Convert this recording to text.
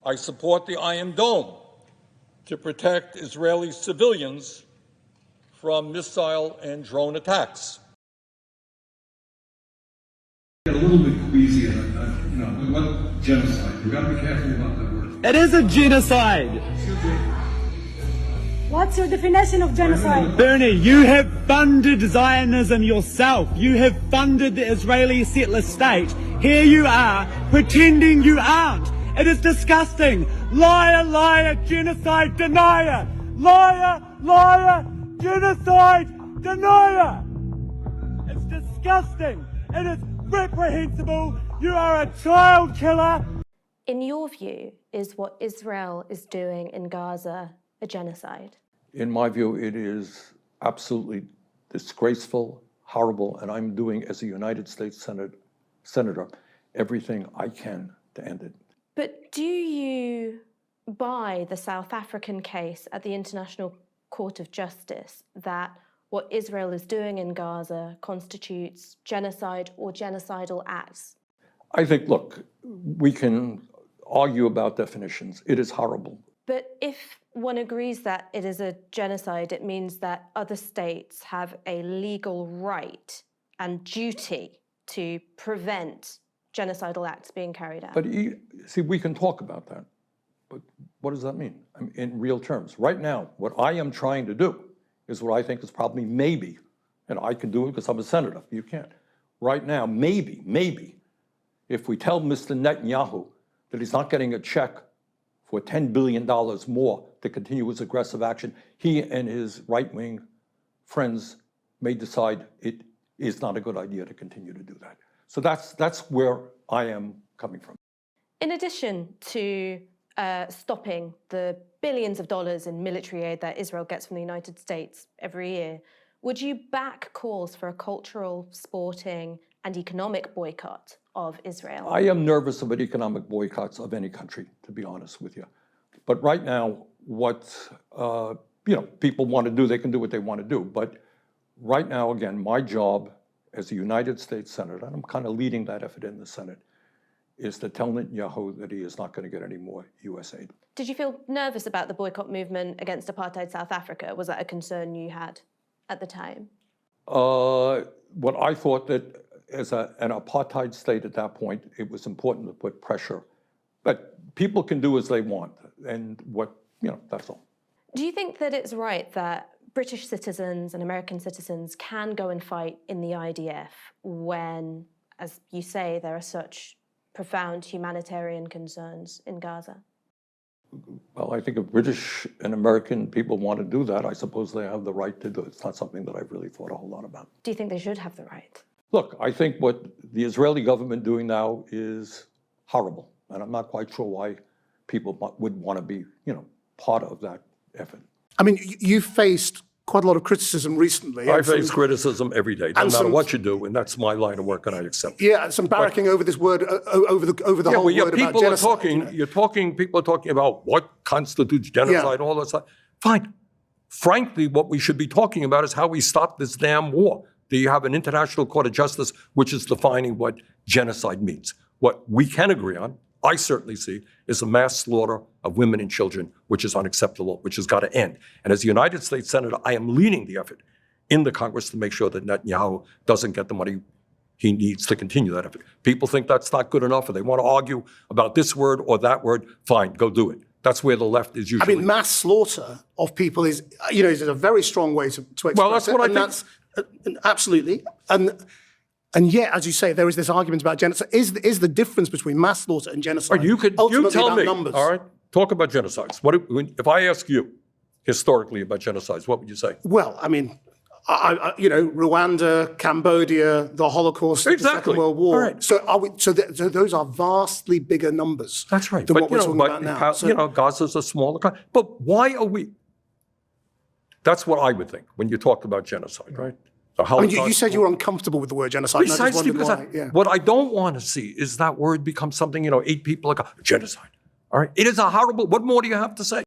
I support the Iron Dome to protect Israeli civilians from missile and drone attacks. A little bit queasy, what genocide? We've got to be careful about that word. It is a genocide. What's your definition of genocide? Bernie, you have funded Zionism yourself. You have funded the Israeli settler state. Here you are, pretending you aren't. It is disgusting. Liar, liar, genocide denier. Liar, liar, genocide denier. It's disgusting. It is reprehensible. You are a child killer. In your view, is what Israel is doing in Gaza a genocide? In my view, it is absolutely disgraceful, horrible, and I'm doing, as a United States Senator, everything I can to end it. But do you buy the South African case at the International Court of Justice that what Israel is doing in Gaza constitutes genocide or genocidal acts? I think, look, we can argue about definitions. It is horrible. But if one agrees that it is a genocide, it means that other states have a legal right and duty to prevent genocidal acts being carried out. But see, we can talk about that. But what does that mean? I mean, in real terms? Right now, what I am trying to do is what I think is probably maybe, and I can do it because I'm a senator, you can't. Right now, maybe, if we tell Mr. Netanyahu that he's not getting a check for $10 billion more to continue his aggressive action, he and his right-wing friends may decide it is not a good idea to continue to do that. So that's where I am coming from. In addition to stopping the billions of dollars in military aid that Israel gets from the United States every year, would you back calls for a cultural, sporting, and economic boycott of Israel? I am nervous about economic boycotts of any country, to be honest with you. But right now, what people want to do, they can do what they want to do. But right now, again, my job as a United States Senator, and I'm kind of leading that effort in the Senate, is to tell Netanyahu that he is not going to get any more U.S. aid. Did you feel nervous about the boycott movement against apartheid South Africa? Was that a concern you had at the time? What I thought that as an apartheid state at that point, it was important to put pressure. But people can do as they want, and that's all. Do you think that it's right that British citizens and American citizens can go and fight in the IDF when, as you say, there are such profound humanitarian concerns in Gaza? Well, I think if British and American people want to do that, I suppose they have the right to do it. It's not something that I've really thought a whole lot about. Do you think they should have the right? Look, I think what the Israeli government doing now is horrible, and I'm not quite sure why people would want to be, part of that effort. I mean, you faced quite a lot of criticism recently. I face criticism every day, no matter what you do, and that's my line of work, and I accept it. Yeah, some barracking over this word, over the whole word about genocide. People are talking about what constitutes genocide, all that stuff. Fine. Frankly, what we should be talking about is how we stop this damn war. Do you have an International Court of Justice which is defining what genocide means? What we can agree on, I certainly see, is a mass slaughter of women and children, which is unacceptable, which has got to end. And as a United States Senator, I am leading the effort in the Congress to make sure that Netanyahu doesn't get the money he needs to continue that effort. People think that's not good enough, or they want to argue about this word or that word. Fine, go do it. That's where the left is usually. I mean, mass slaughter of people is a very strong way to express it. Well, that's what I think. That's, absolutely. And yet, as you say, there is this argument about genocide. Is the difference between mass slaughter and genocide you tell me, numbers? all right, talk about genocides. If I ask you historically about genocides, what would you say? Well, I mean, Rwanda, Cambodia, the Holocaust, the Second World War. Right. So those are vastly bigger numbers. That's right. Than what we're talking about now. Gaza's a smaller country. But why are we? That's what I would think when you talk about genocide, right? I mean, you said you were uncomfortable with the word genocide. Precisely because what I don't want to see is that word become something, 8 people genocide. All right? It is a horrible, what more do you have to say?